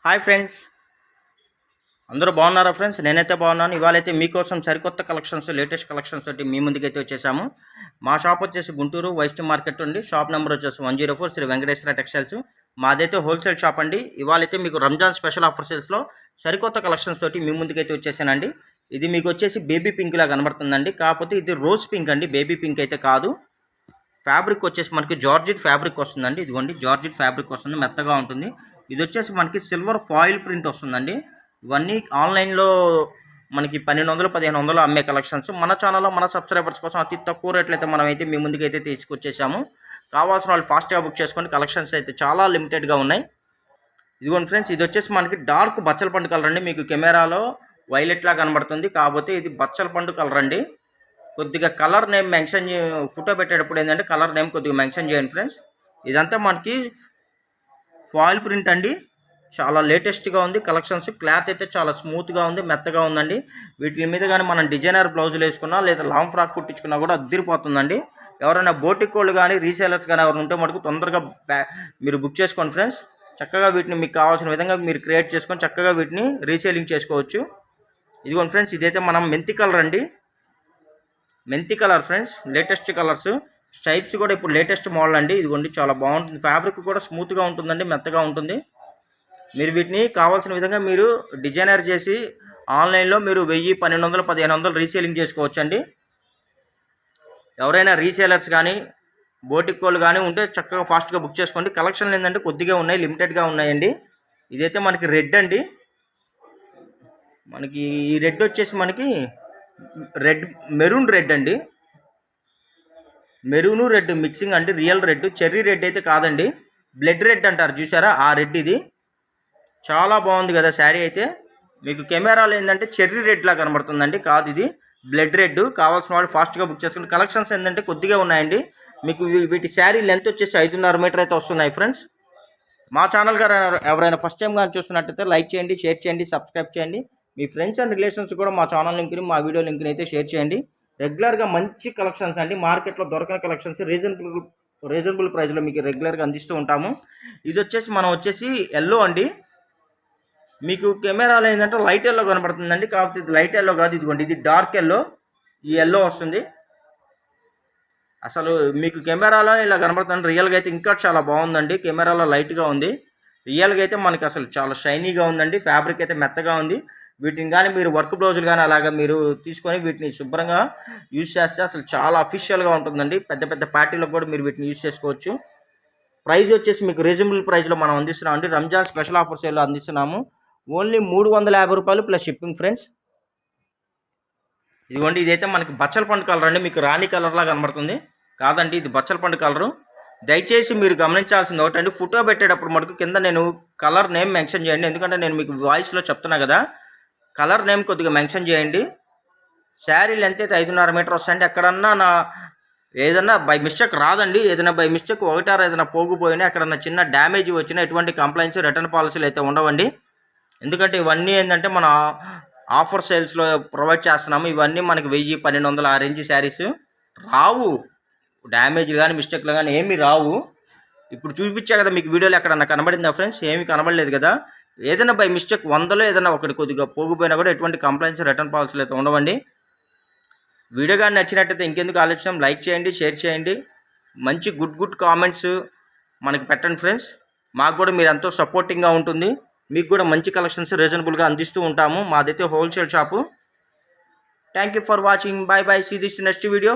Hi friends, అందరూ బాగున్నారా friends? నేనైతే బాగున్నాను. ఇవాళైతే మీకోసం సరికొత్త కలెక్షన్స్, లేటెస్ట్ కలెక్షన్స్ తోటి మీ ముందుకైతే వచ్చేసాము. మా షాప్ వచ్చేసి గుంటూరు వైస్ట్ మార్కెట్ ఉంది. షాప్ నెంబర్ వచ్చేసి 104 శ్రీ వెంకటేశ్వర టెక్స్టైల్స్. మాదైతే హోల్సేల్ షాప్ అండి. ఇవాళైతే మీకు రంజాన్ స్పెషల్ ఆఫర్ సేల్స్లో సరికొత్త కలెక్షన్స్ తోటి మీ ముందుకైతే వచ్చేసానండి. ఇది మీకు వచ్చేసి బేబీ పింక్ లా కనబడుతుందండి. కాకపోతే ఇది రోజ్ పింక్ అండి, బేబీ పింక్ అయితే కాదు. ఫ్యాబ్రిక్ వచ్చేసి మనకి జార్జిట్ ఫ్యాబ్రిక్ వస్తుందండి. ఇదిగోండి జార్జిట్ ఫ్యాబ్రిక్ వస్తుంది, మెత్తగా ఉంటుంది. ఇది వచ్చేసి మనకి సిల్వర్ ఫాయిల్ ప్రింట్ వస్తుందండి. ఇవన్నీ ఆన్లైన్లో మనకి 1200 1500 అమ్మే కలెక్షన్స్. మన ఛానల్లో మన సబ్స్క్రైబర్స్ కోసం అతి తక్కువ రేట్లు అయితే మనమైతే మీ ముందుకైతే తీసుకొచ్చేసాము. కావాల్సిన వాళ్ళు ఫాస్ట్గా బుక్ చేసుకోండి. కలెక్షన్స్ అయితే చాలా లిమిటెడ్గా ఉన్నాయి. ఇదిగోండి ఫ్రెండ్స్, ఇది వచ్చేసి మనకి డార్క్ బచ్చల పండు కలర్ అండి. మీకు కెమెరాలో వైలెట్లా కనబడుతుంది, కాకపోతే ఇది బచ్చల పండు కలర్ అండి. కొద్దిగా కలర్ నేమ్ మెన్షన్ ఫోటో పెట్టేటప్పుడు ఏంటంటే కలర్ నేమ్ కొద్దిగా మెన్షన్ చేయండి ఫ్రెండ్స్. ఇదంతా మనకి ఫాయిల్ ప్రింట్ అండి. చాలా లేటెస్ట్గా ఉంది కలెక్షన్స్. క్లాత్ అయితే చాలా స్మూత్గా ఉంది, మెత్తగా ఉందండి. వీటి మీద కానీ మనం డిజైనర్ బ్లౌజులు వేసుకున్నా లేదా లాంగ్ ఫ్రాక్ కుట్టించుకున్నా కూడా అద్దరిపోతుందండి. ఎవరైనా బోటిక్ వాళ్ళు కానీ రీసేలర్స్ కానీ ఎవరు ఉంటే మటుకు తొందరగా మీరు బుక్ చేసుకోండి ఫ్రెండ్స్. చక్కగా వీటిని మీకు కావాల్సిన విధంగా మీరు క్రియేట్ చేసుకొని చక్కగా వీటిని రీసేలింగ్ చేసుకోవచ్చు. ఇదిగోండి ఫ్రెండ్స్, ఇదైతే మనం మెంతి కలర్ అండి. మెంతి colour friends, latest colours. Stripes కూడా ఇప్పుడు లేటెస్ట్ మోడల్ అండి. ఇదిగోండి చాలా బాగుంటుంది. ఫ్యాబ్రిక్ కూడా స్మూత్గా ఉంటుందండి, మెత్తగా ఉంటుంది. మీరు వీటిని కావాల్సిన విధంగా మీరు డిజైనర్ చేసి ఆన్లైన్లో మీరు 1000 1200 1500 రీసేలింగ్ చేసుకోవచ్చండి. ఎవరైనా రీసేలర్స్ కానీ బోటిక్ వాళ్ళు కానీ ఉంటే చక్కగా ఫాస్ట్గా బుక్ చేసుకోండి. కలెక్షన్లు ఏంటంటే కొద్దిగా ఉన్నాయి, లిమిటెడ్గా ఉన్నాయండి. ఇదైతే మనకి రెడ్ అండి. మనకి ఈ రెడ్ వచ్చేసి మనకి మెరూన్ రెడ్ అండి. మెరూను రెడ్ మిక్సింగ్ అండి, రియల్ రెడ్. చెర్రీ రెడ్ అయితే కాదండి, బ్లడ్ రెడ్ అంటారు చూసారా, ఆ రెడ్ ఇది. చాలా బాగుంది కదా శారీ అయితే. మీకు కెమెరాలో ఏంటంటే చెర్రీ రెడ్లా కనబడుతుందండి, కాదు ఇది బ్లడ్ రెడ్. కావాల్సిన వాళ్ళు ఫాస్ట్గా బుక్ చేసుకుని. కలెక్షన్స్ ఏంటంటే కొద్దిగా ఉన్నాయండి. మీకు వీటి శారీ లెంత్ వచ్చేసి 5.5 మీటర్ అయితే వస్తున్నాయి ఫ్రెండ్స్. మా ఛానల్ గారు ఎవరైనా ఫస్ట్ టైం కానీ చూస్తున్నట్టయితే లైక్ చేయండి, షేర్ చేయండి, సబ్స్క్రైబ్ చేయండి. మీ ఫ్రెండ్స్ అండ్ రిలేషన్స్ కూడా మా ఛానల్ లింక్ని, మా వీడియో లింక్ని అయితే షేర్ చేయండి. రెగ్యులర్గా మంచి కలెక్షన్స్ అండి, మార్కెట్లో దొరకని కలెక్షన్స్ రీజనబుల్ ప్రైస్లో మీకు రెగ్యులర్గా అందిస్తూ ఉంటాము. ఇది వచ్చేసి మనం వచ్చేసి ఎల్లో అండి. మీకు కెమెరాలో ఏంటంటే లైట్ ఎల్లో కనబడుతుందండి, కాకపోతే ఇది లైట్ ఎల్లో కాదు. ఇదిగోండి ఇది డార్క్ ఎల్లో, ఈ ఎల్లో వస్తుంది. అసలు మీకు కెమెరాలో ఇలా కనబడుతుంది, రియల్గా అయితే ఇంకా చాలా బాగుందండి. కెమెరాలో లైట్గా ఉంది, రియల్గా అయితే మనకి అసలు చాలా షైనీగా ఉందండి. ఫ్యాబ్రిక్ అయితే మెత్తగా ఉంది. వీటిని కానీ మీరు వర్క్ బ్లౌజులు కానీ అలాగా మీరు తీసుకొని వీటిని శుభ్రంగా యూజ్ చేస్తే అసలు చాలా అఫీషియల్గా ఉంటుందండి. పెద్ద పెద్ద పార్టీలకు కూడా మీరు వీటిని యూజ్ చేసుకోవచ్చు. ప్రైస్ వచ్చేసి మీకు రీజనబుల్ ప్రైస్లో మనం అందిస్తున్నాం అండి. రంజాన్ స్పెషల్ ఆఫర్ సేల్లో అందిస్తున్నాము. ఓన్లీ 350 రూపాయలు ప్లస్ షిప్పింగ్ ఫ్రెండ్స్. ఇదిగోండి ఇదైతే మనకి బచ్చల పండు కలర్ అండి. మీకు రాణి కలర్లా కనబడుతుంది, కాదండి ఇది బచ్చల పండు కలరు. దయచేసి మీరు గమనించాల్సింది ఒకటండి, ఫోటో పెట్టేటప్పుడు మటుకు కింద నేను కలర్ నేమ్ మెన్షన్ చేయండి. ఎందుకంటే నేను మీకు వాయిస్లో చెప్తున్నా కదా, కలర్ నేమ్ కొద్దిగా మెన్షన్ చేయండి. శారీ లెంత్ అయితే 5.5 మీటర్ వస్తాయండి. ఎక్కడన్నా ఏదన్నా బై మిస్టేక్ రాదండి. ఏదైనా బై మిస్టేక్ ఒకటారు ఏదైనా పోగిపోయినా ఎక్కడన్నా చిన్న డ్యామేజ్ వచ్చినా ఎటువంటి కంప్లైంట్స్, రిటర్న్ పాలసీలు అయితే ఉండవండి. ఎందుకంటే ఇవన్నీ ఏంటంటే మన ఆఫర్ సేల్స్లో ప్రొవైడ్ చేస్తున్నాము. ఇవన్నీ మనకి 1000 1200 ఆ రేంజ్ శారీస్ రావు. డ్యామేజ్లు కానీ మిస్టేక్లు కానీ ఏమీ రావు. ఇప్పుడు చూపించా కదా మీకు వీడియోలో ఎక్కడన్నా కనబడిందా ఫ్రెండ్స్? ఏమీ కనబడలేదు కదా. ఏదైనా బై మిస్టేక్ 100లో ఏదైనా ఒకటి కొద్దిగా పోగిపోయినా కూడా ఎటువంటి కంప్లైంట్స్, రిటర్న్ పాలసీలు అయితే ఉండవండి. వీడియో కానీ నచ్చినట్టయితే ఇంకెందుకు ఆలోచన, లైక్ చేయండి, షేర్ చేయండి, మంచి గుడ్ కామెంట్స్ మనకి పెట్టండి ఫ్రెండ్స్. మాకు కూడా మీరు ఎంతో సపోర్టింగ్గా ఉంటుంది. మీకు కూడా మంచి కలెక్షన్స్ రీజనబుల్గా అందిస్తూ ఉంటాము. మాదైతే wholesale shop. Thank you for watching. Bye bye. See this next video.